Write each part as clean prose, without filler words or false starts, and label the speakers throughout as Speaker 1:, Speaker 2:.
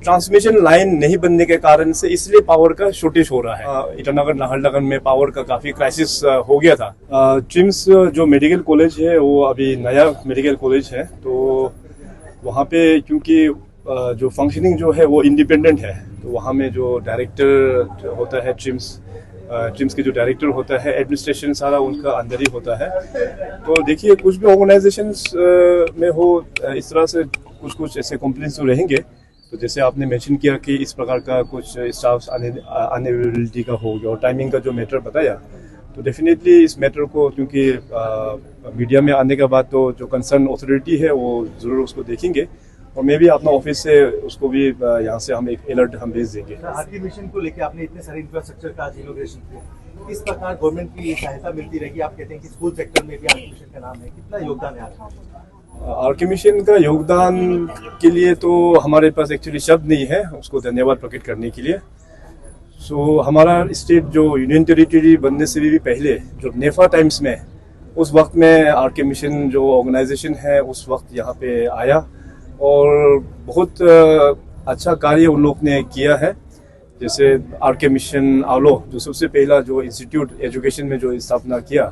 Speaker 1: Transmission line नहीं बनने के कारण से इसलिए पावर का शॉर्टेज हो रहा है। ईटानगर नाहरलगुन में पावर का काफी क्राइसिस हो गया था। ट्रिम्स जो मेडिकल कॉलेज है वो अभी नया मेडिकल कॉलेज है, तो वहाँ पे क्योंकि जो फंक्शनिंग जो है वो इंडिपेंडेंट है, तो वहाँ में जो डायरेक्टर होता है ट्रिम्स के जो डायरेक्टर होता है, एडमिनिस्ट्रेशन सारा उनका अंदर ही होता है। तो देखिए कुछ भी ऑर्गेनाइजेशंस में हो इस तरह से कुछ ऐसे कंप्लेंट्स तो रहेंगे। तो जैसे आपने मेंशन किया कि इस प्रकार का कुछ स्टाफ अनअवेलेबिलिटी का हो गया और टाइमिंग का जो मैटर बताया, तो डेफिनेटली इस मैटर को क्योंकि मीडिया में आने के बाद तो जो कंसर्न अथॉरिटी है वो ज़रूर उसको देखेंगे और मैं भी अपना ऑफिस से उसको भी यहाँ से हम एक अलर्ट हम भेज देंगे।
Speaker 2: आरके मिशन को लेकर आपने इतने सारे इंफ्रास्ट्रक्चर का आज इनॉग्रेशन किया, इस प्रकार गवर्नमेंट की सहायता मिलती रहेगी। आप कहते हैं कि स्कूल सेक्टर में भी आरके मिशन का नाम है, कितना योगदान है आपका?
Speaker 1: आरके मिशन का योगदान के लिए तो हमारे पास एक्चुअली शब्द नहीं है उसको धन्यवाद प्रकट करने के लिए। सो हमारा स्टेट जो यूनियन टेरिटरी बनने से भी पहले जो नेफा टाइम्स में उस वक्त में आरके मिशन जो ऑर्गेनाइजेशन है उस वक्त यहाँ पे आया और बहुत अच्छा कार्य उन लोग ने किया है। जैसे आरके मिशन आलो जो सबसे पहला जो इंस्टीट्यूट एजुकेशन में जो स्थापना किया,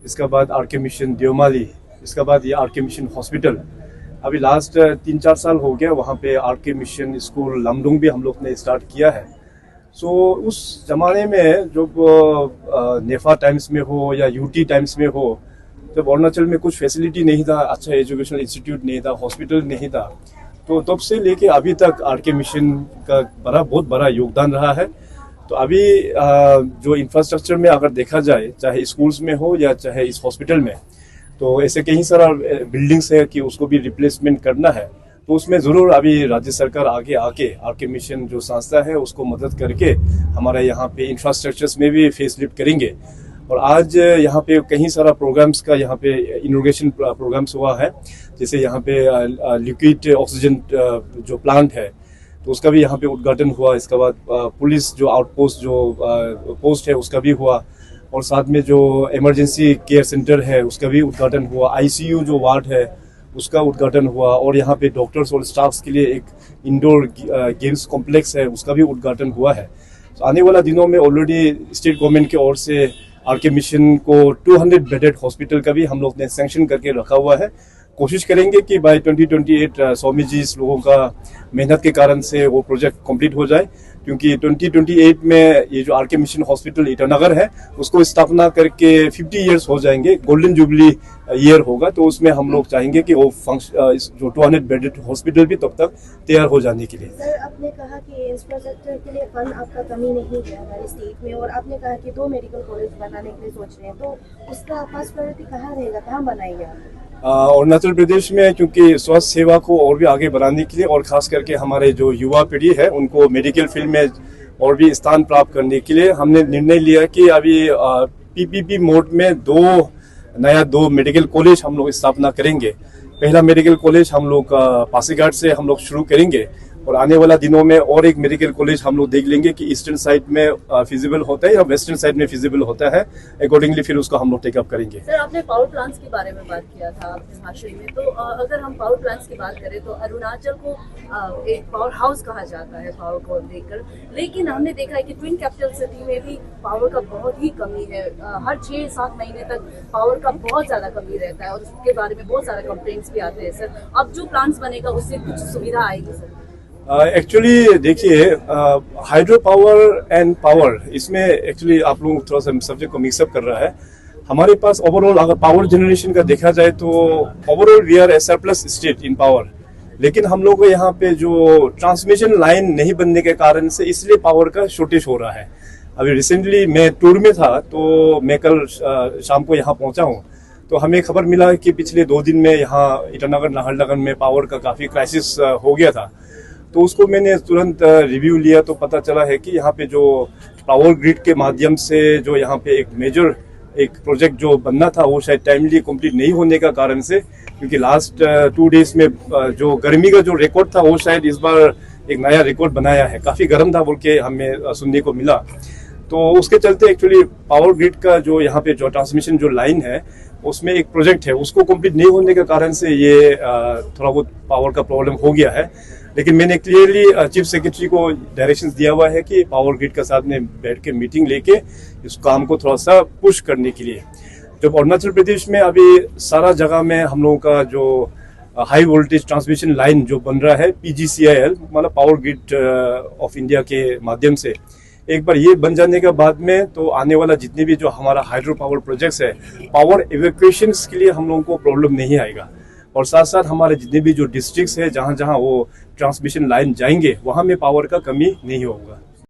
Speaker 1: इसका बाद आरके मिशन देवमाली, इसका बाद ये आरके मिशन हॉस्पिटल। अभी लास्ट 3-4 साल हो गया वहाँ पे आरके मिशन स्कूल लमडुंग भी हम लोग ने स्टार्ट किया है। सो उस जमाने में जब नेफा टाइम्स में हो या यूटी टाइम्स में हो, जब अरुणाचल में कुछ फैसिलिटी नहीं था, अच्छा एजुकेशनल इंस्टीट्यूट नहीं था, हॉस्पिटल नहीं था, तो तब से लेके अभी तक आरके मिशन का बहुत बड़ा योगदान रहा है। तो अभी जो इंफ्रास्ट्रक्चर में अगर देखा जाए, चाहे स्कूल्स में हो या चाहे इस हॉस्पिटल में, तो ऐसे कई सारा बिल्डिंग्स है कि उसको भी रिप्लेसमेंट करना है। तो उसमें ज़रूर अभी राज्य सरकार आगे आके आरके मिशन जो संस्था है उसको मदद करके हमारे यहाँ पे इंफ्रास्ट्रक्चर्स में भी फेसलिफ्ट करेंगे। और आज यहाँ पे कई सारा प्रोग्राम्स का यहाँ पे इनोग्रेशन प्रोग्राम्स हुआ है। जैसे यहाँ पे लिक्विड ऑक्सीजन जो प्लांट है तो उसका भी यहाँ पे उद्घाटन हुआ। इसके बाद पुलिस जो आउटपोस्ट जो पोस्ट है उसका भी हुआ और साथ में जो इमरजेंसी केयर सेंटर है उसका भी उद्घाटन हुआ। आईसीयू जो वार्ड है उसका उद्घाटन हुआ और यहाँ पे डॉक्टर्स और स्टाफ्स के लिए एक इंडोर गेम्स कॉम्प्लेक्स है उसका भी उद्घाटन हुआ है। तो आने वाला दिनों में ऑलरेडी स्टेट गवर्नमेंट की ओर से आरके मिशन को 200 बेडेड हॉस्पिटल का भी हम लोग ने सैंक्शन करके रखा हुआ है। कोशिश करेंगे कि बाय 2028 स्वामी जी इस लोगों का मेहनत के कारण से वो प्रोजेक्ट कंप्लीट हो जाए, क्योंकि 2028 में ये जो आरके मिशन हॉस्पिटल ईटानगर है उसको स्थापना करके 50 इयर्स हो जाएंगे, गोल्डन जुबली ईयर होगा। तो उसमें हम लोग चाहेंगे कि वो जो 200 बेडेड हॉस्पिटल भी तब तक तैयार हो जाने के लिए।
Speaker 3: सर, आपने कहा कि इंफ्रास्ट्रक्चर के लिए फंड आपका कमी नहीं है हमारे स्टेट में, और आपने कहा कि 2 मेडिकल कॉलेज बनाने के लिए सोच रहे हैं, तो उसका फर्स्ट प्रायोरिटी कहाँ रहेगा, कहाँ बनाएंगे आप?
Speaker 1: अरुणाचल प्रदेश में क्योंकि स्वास्थ्य सेवा को और भी आगे बढ़ाने के लिए और खास करके हमारे जो युवा पीढ़ी है उनको मेडिकल फील्ड में और भी स्थान प्राप्त करने के लिए हमने निर्णय लिया कि अभी पीपीपी मोड में 2 मेडिकल कॉलेज हम लोग स्थापना करेंगे। पहला मेडिकल कॉलेज हम लोग पासीघाट से हम लोग शुरू करेंगे और आने वाला दिनों में और एक मेडिकल कॉलेज हम लोग देख लेंगे कि ईस्टर्न साइड में फिजिबल होता है या वेस्टर्न साइड में फिजिबल होता है। अकॉर्डिंगली फिर उसको हम लोग टेकअप करेंगे।
Speaker 4: सर, आपने पावर प्लांट्स के बारे में बात किया था अपने भाषण में, तो अगर हम पावर प्लांट्स की बात करें तो अरुणाचल को एक पावर हाउस कहा जाता है पावर को लेकर, लेकिन हमने देखा है कि ट्विन कैपिटल सिटी में भी पावर का बहुत ही कमी है। हर 6-7 महीने तक पावर का बहुत ज्यादा कमी रहता है और उसके बारे में बहुत सारे कंप्लेंट्स भी आते हैं। सर, अब जो प्लांट्स बनेगा उससे कुछ सुविधा आएगी सर?
Speaker 1: एक्चुअली देखिए, हाइड्रो पावर एंड पावर, इसमें एक्चुअली आप लोग थोड़ा सा सब्जेक्ट को मिक्सअप कर रहा है। हमारे पास ओवरऑल अगर पावर जनरेशन का देखा जाए तो overall we are a surplus state in power, लेकिन हम लोग को यहाँ पे जो ट्रांसमिशन लाइन नहीं बनने के कारण से इसलिए पावर का शॉर्टेज हो रहा है। अभी रिसेंटली मैं टूर में था तो मैं कल शाम को यहाँ पहुँचा हूँ, तो हमें खबर मिला कि पिछले 2 दिन में यहाँ ईटानगर नाहरलगुन में पावर का काफ़ी क्राइसिस हो गया था। तो उसको मैंने तुरंत रिव्यू लिया तो पता चला है कि यहाँ पे जो पावर ग्रिड के माध्यम से जो यहाँ पे एक मेजर एक प्रोजेक्ट जो बनना था वो शायद टाइमली कंप्लीट नहीं होने का कारण से, क्योंकि लास्ट 2 डेज में जो गर्मी का जो रिकॉर्ड था वो शायद इस बार एक नया रिकॉर्ड बनाया है, काफ़ी गर्म था बोल के हमें सुनने को मिला। तो उसके चलते एक्चुअली पावर ग्रिड का जो यहाँ पे जो ट्रांसमिशन जो लाइन है उसमें एक प्रोजेक्ट है उसको कंप्लीट नहीं होने के कारण से ये थोड़ा बहुत पावर का प्रॉब्लम हो गया है। लेकिन मैंने क्लियरली चीफ सेक्रेटरी को डायरेक्शंस दिया हुआ है कि पावर ग्रिड के साथ में बैठ के मीटिंग लेके इस काम को थोड़ा सा पुश करने के लिए। जब अरुणाचल प्रदेश में अभी सारा जगह में हम लोगों का जो हाई वोल्टेज ट्रांसमिशन लाइन जो बन रहा है PGCIL मतलब पावर ग्रिड ऑफ इंडिया के माध्यम से, एक बार ये बन जाने के बाद में तो आने वाला जितने भी जो हमारा हाइड्रो पावर प्रोजेक्ट्स है, पावर इवैक्यूएशन के लिए हम लोगों को प्रॉब्लम नहीं आएगा। और साथ साथ हमारे जितने भी जो डिस्ट्रिक्ट्स है जहाँ जहाँ वो ट्रांसमिशन लाइन जाएंगे वहाँ में पावर का कमी नहीं होगा।